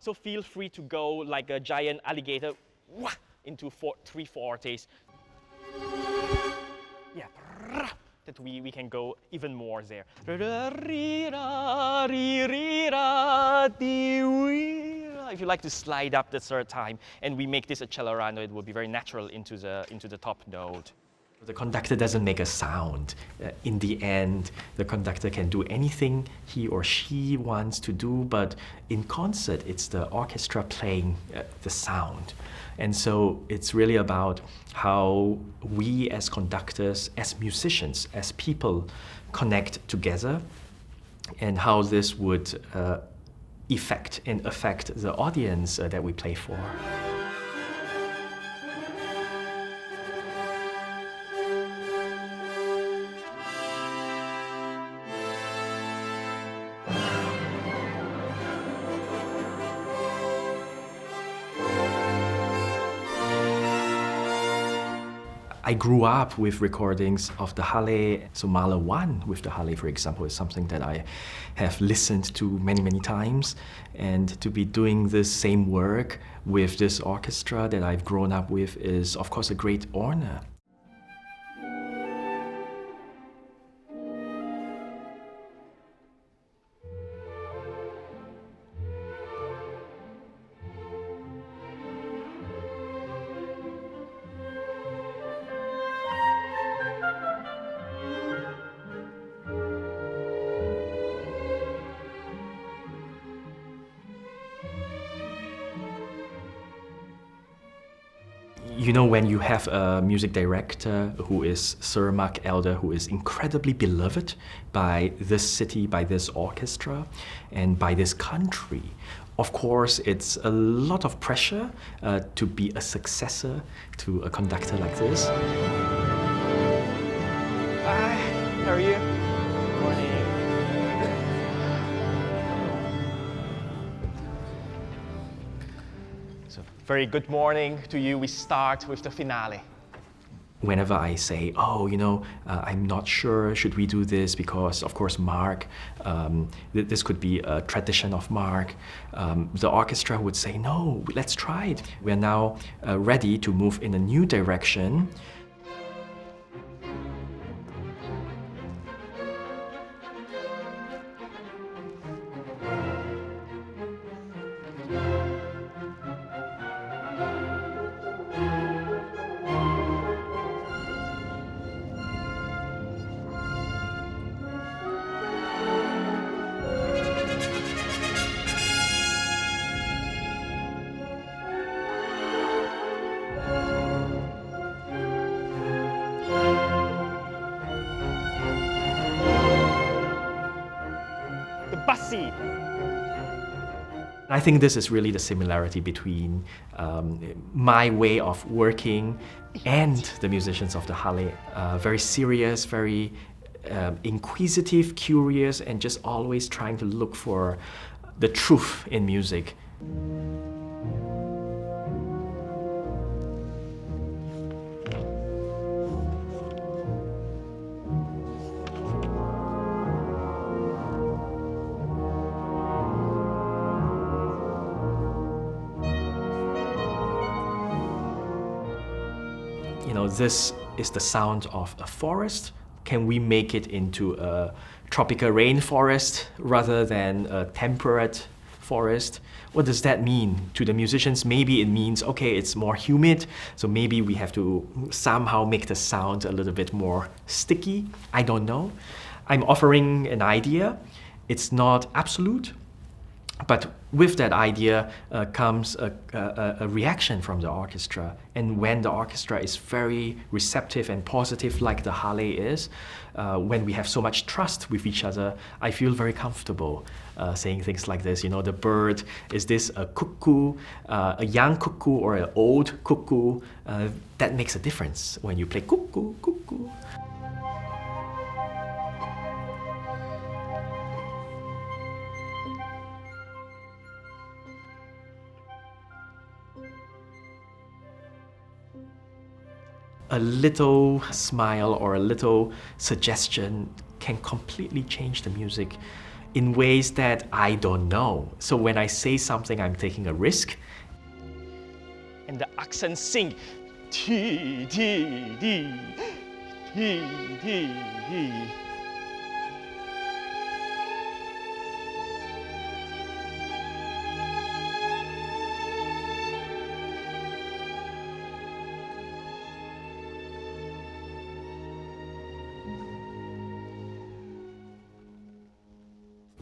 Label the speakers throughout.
Speaker 1: So feel free to go like a giant alligator into 3 fortes. Yeah, that we can go even more there. If you like to slide up the third time, and we make this accelerando, it will be very natural into the top note. The conductor doesn't make a sound. In the end, the conductor can do anything he or she wants to do, but in concert, it's the orchestra playing the sound. And so it's really about how we as conductors, as musicians, as people connect together, and how this would affect the audience that we play for. I grew up with recordings of the Hallé, so Mahler 1 with the Hallé, for example, is something that I have listened to many, many times. And to be doing this same work with this orchestra that I've grown up with is, of course, a great honor. You know, when you have a music director who is Sir Mark Elder, who is incredibly beloved by this city, by this orchestra, and by this country, of course, it's a lot of pressure to be a successor to a conductor like this. Hi, how are you? Good morning. So, very good morning to you. We start with the finale. Whenever I say, oh, you know, I'm not sure, should we do this? Because, of course, Mark, this could be a tradition of Mark. The orchestra would say, no, let's try it. We're now ready to move in a new direction. Bussy. I think this is really the similarity between my way of working and the musicians of the Hallé. Very serious, very inquisitive, curious, and just always trying to look for the truth in music. You know, this is the sound of a forest. Can we make it into a tropical rainforest rather than a temperate forest? What does that mean to the musicians? Maybe it means, okay, it's more humid, so maybe we have to somehow make the sound a little bit more sticky. I don't know. I'm offering an idea. It's not absolute. But with that idea comes a reaction from the orchestra. And when the orchestra is very receptive and positive, like the Hallé is, when we have so much trust with each other, I feel very comfortable saying things like this. You know, the bird, is this a cuckoo, a young cuckoo or an old cuckoo? That makes a difference when you play cuckoo, cuckoo. A little smile or a little suggestion can completely change the music in ways that I don't know. So when I say something, I'm taking a risk. And the accents sing T, T, D, T, T, D.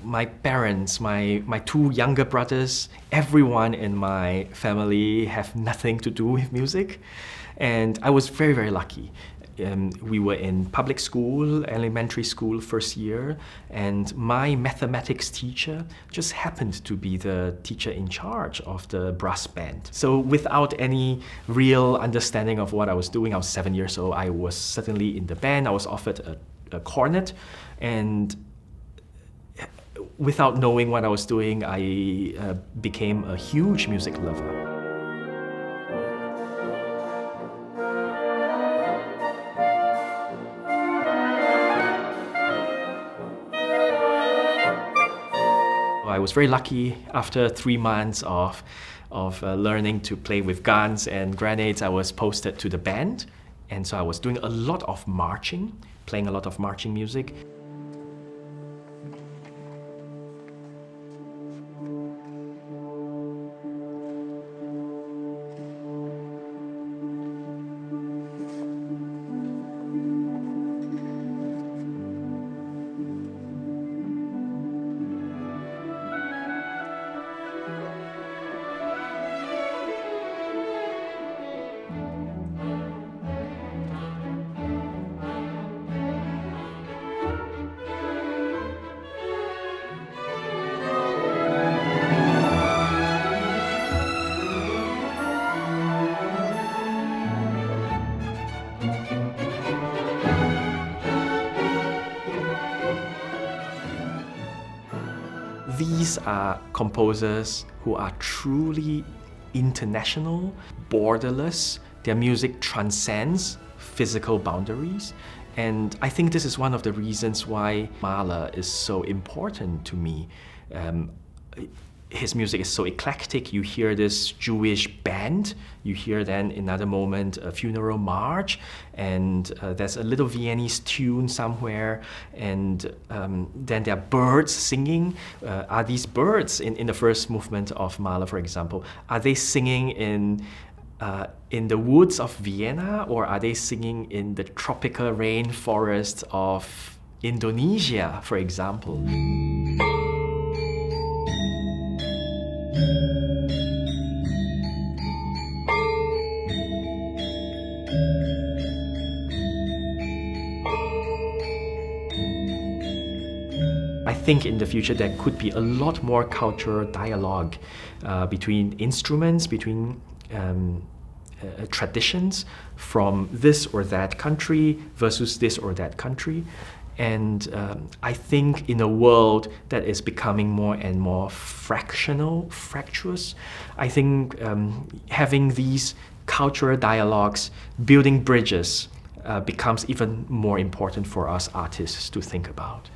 Speaker 1: My parents, my two younger brothers, everyone in my family have nothing to do with music. And I was very, very lucky. We were in public school, elementary school, first year, and my mathematics teacher just happened to be the teacher in charge of the brass band. So without any real understanding of what I was doing, I was 7 years old, I was suddenly in the band, I was offered a cornet, and without knowing what I was doing, I became a huge music lover. I was very lucky. After 3 months of learning to play with guns and grenades, I was posted to the band. And so I was doing a lot of marching, playing a lot of marching music. These are composers who are truly international, borderless. Their music transcends physical boundaries. And I think this is one of the reasons why Mahler is so important to me. His music is so eclectic. You hear this Jewish band, you hear then in another moment a funeral march, and there's a little Viennese tune somewhere, and then there are birds singing. Are these birds in the first movement of Mahler, for example, are they singing in the woods of Vienna, or are they singing in the tropical rainforest of Indonesia, for example? I think in the future there could be a lot more cultural dialogue between instruments, between traditions from this or that country versus this or that country. And I think in a world that is becoming more and more fractious, I think having these cultural dialogues, building bridges, becomes even more important for us artists to think about.